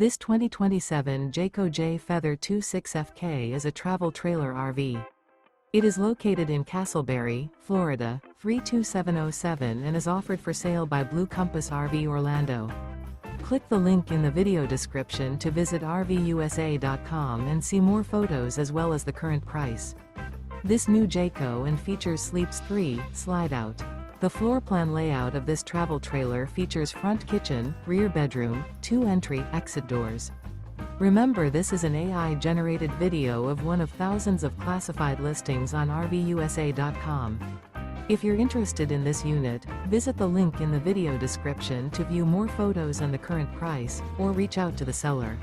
This 2027 Jayco Jay Feather 26FK is a travel trailer RV. It is located in Casselberry, Florida, 32707 and is offered for sale by Blue Compass RV Orlando. Click the link in the video description to visit RVUSA.com and see more photos as well as the current price. This new Jayco and features Sleeps 3, Slideout. The floor plan layout of this travel trailer features front kitchen, rear bedroom, 2 entry/exit doors. Remember, this is an AI-generated video of one of thousands of classified listings on RVUSA.com. If you're interested in this unit, visit the link in the video description to view more photos and the current price, or reach out to the seller.